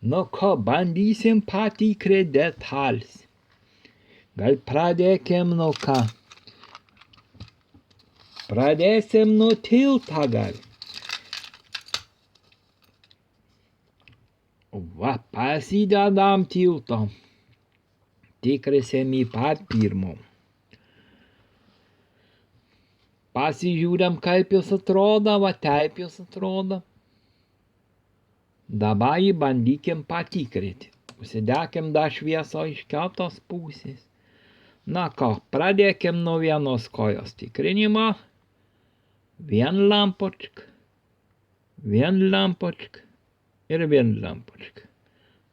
Nu ko, bandysim patikrint detalės. Gal pradėkim nuo ką? Pradėsim nuo tilto gal. Va, pasidedam tilto. Tikrisim į pat pirmo. Pasižiūrim, kaip jis atrodo, va taip jis atrodo. Dabar jį bandykim patikrinti. Užsidėkim dar šviesą iš kitos pusės. Na ką, pradėkim nuo vienos kojos tikrinimo. Vien lampočka ir vien lampočka.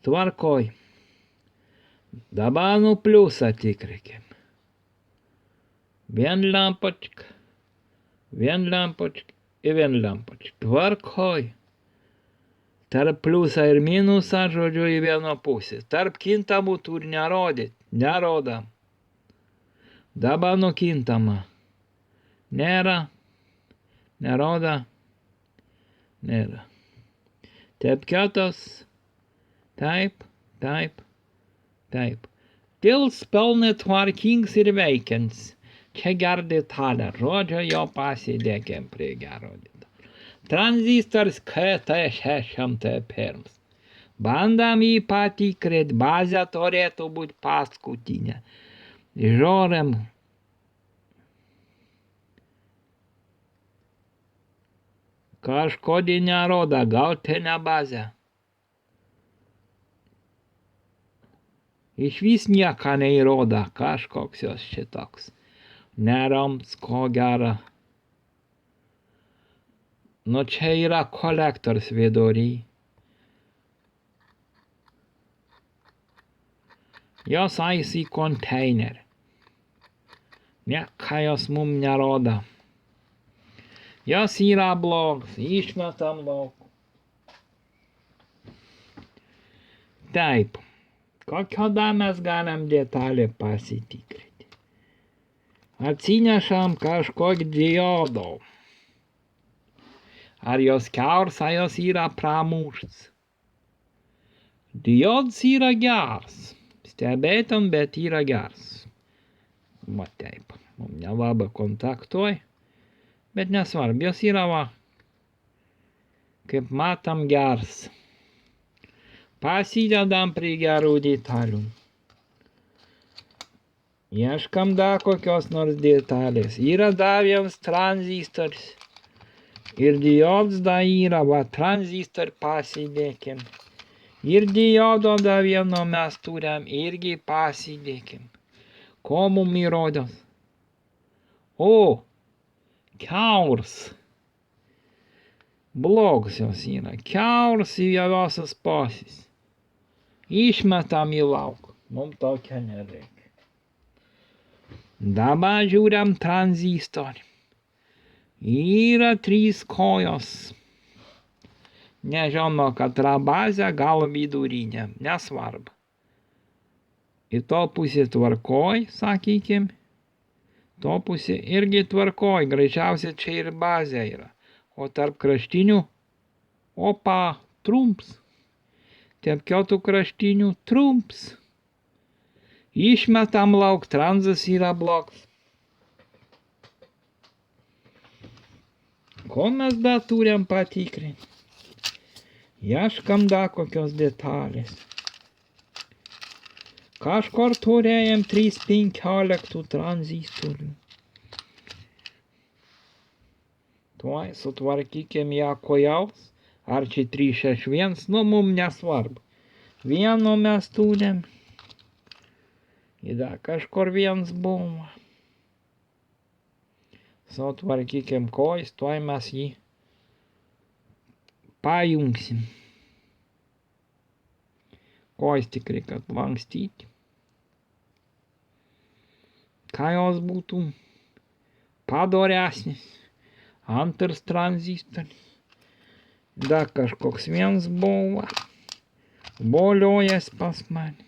Tvarkoj. Dabar nuo pliusą tikrinkim. Vien lampočka ir vien lampočka. Tvarkoj. Tarp pliusą ir minusą, žodžiu, į vieną pusę. Tarp kintamų turi nerodyt. Nerodam. Dabar nuo kintama. Nėra. Neroda. Nėra. Taip kitos. Taip. Tils pilnai tvarkings ir veikiants. Čia gera detalė. Žodžiu, jo pasidėkim prie gero detalė. Tranzistors KT601. Bandam jį patikrint. Bazė turėtų būti paskutinė. Žiūrim. Kažkodėl nerodo, gal tai ne bazė. Išvis nieko neįrodo, kažkoks jos šitoks. Nerams, ko gera. Nu čia yra kolektors vidury. Jos eis į konteinerį. Nieko jos mum nerodo. Jos yra blogas, išmetam lauk. Taip. Kokią mes galim detalę pasitikrinti? Atsinešam kažkokį diodą. Ar jos kiauras, ar jos yra pramuštas? Diodas yra geras. Stebėtum, bet yra geras. Va taip. Mums nelabai kontaktuoja. Bet nesvarbu, jos yra va. Kaip matom geras. Pasidedam prie gerų detalių. Ieškam dar kokios nors detalės. Yra dar vienas tranzistoris. Ir diodas dar yra, va tranzistor pasidėkim. Ir diodo dar vieno mes turim, irgi pasidėkim. Ko mum įrodo? O, kiauras. Blogas jos yra. Kiauras į vienosios pusės. Išmetam į lauką. Mums tokio nereikia. Dabar žiūrim tranzistorį. Yra 3 kojos. Nežinau, kad yra bazė, gal vidurinė. Nesvarbu. Į to pusę tvarkoj, sakykim. To pusė irgi tvarkoj. Greičiausiai čia ir bazė yra. O tarp kraštinių, opa, trumps. Tarp kitų kraštinių trumps. Išmetam lauk, tranzas yra blogas. Ko mes dar turim patikrinti? Ieškam dar kokios detalės. Kažkur turėjom 315 tranzistorių. Tuoj sutvarkykim ją kojaus. Ar čia 361, nu mum nesvarbu. Vieno mes turim. Ir dar kažkur vienas buvo. Sutvarkykim kojas, tuoj mes jį pajungsim. Kojas tik reikia lankstyti. Ką jos būtų padoresnis. Antras tranzistoris. Dar kažkoks vienas buvo. Boliojas pas mane.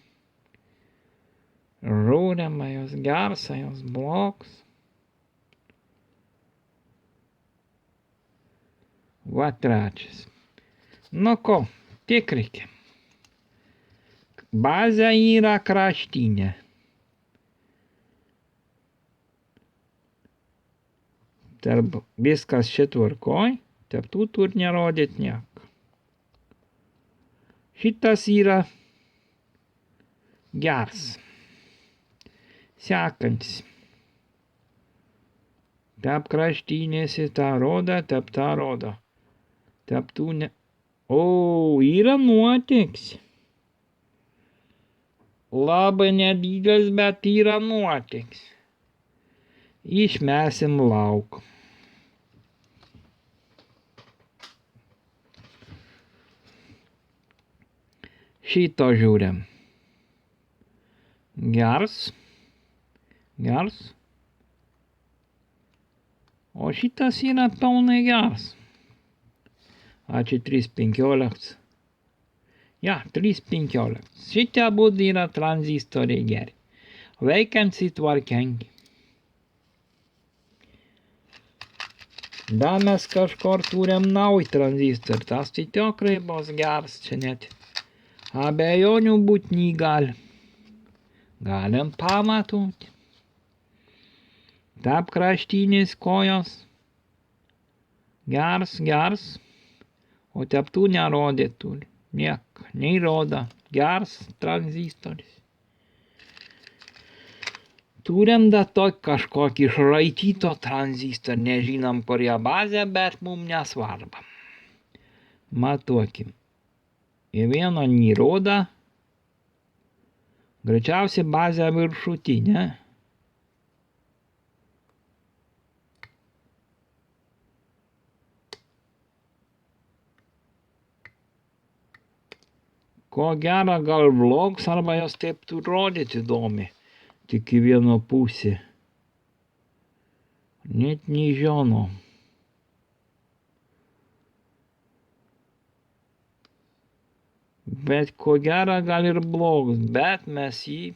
Žiūrim, jos geras, jos blogas. Va trečias. Nu ko, tikrikim. bazė yra kraštinė. Tarp viskas čia tvarkoj, tarp tų tur nerodyt nieko. Šitas yra geras. Sekantis. Tarp kraštinėse tą rodo, tarp tą rodo. Tarp tų ne... O, yra nuotėks. Labai nedidelis, bet yra nuotėks. Išmesim lauk. Šito žiūrim. Geras. Geras. O šitas yra pilnai geras. A čia 3,15. Ja, 3,15. Šitie abudu yra tranzistoriai geri. Veikiantys tvarkingi. Da mes kažkur turim naują tranzistorių. Tas tai tikrai bus geras. Čia net abejonių būt negali. Galim pamatuoti. Tarp kraštinės kojos. Geras, geras. O tarp tų nerodytų. Niek, nerodo. Geras tranzistoris. Turim da tokį kažkokį išraityto tranzistorą. Nežinom, kurie bazė, bet mums nesvarba. Matuokim. Į vieną nerodo. Greičiausiai bazė viršutinė. Ko gero gal vlogs arba jos taip tu rodyti įdomi. Tik į vieną pusę. Net nežinau. Bet ko gero gal ir blogas, bet mes jį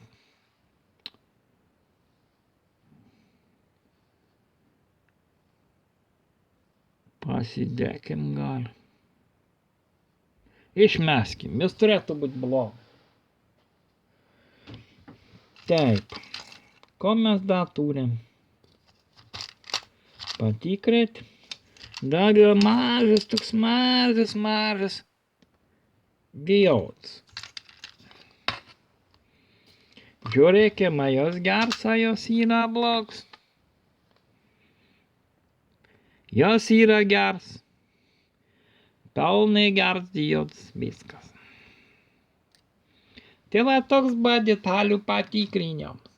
pasidėkim gal. Išmeskim, jis turėtų būti blogas. Taip, ko mes dar turim? Patikrit. Dar yra mažas, toks mažas diodas. Žiūrėkime, jos geras, jos yra blogas. Jos yra geras. Pilnai geras diodas, viskas. Tai va toks buvo detalių patikrinimas.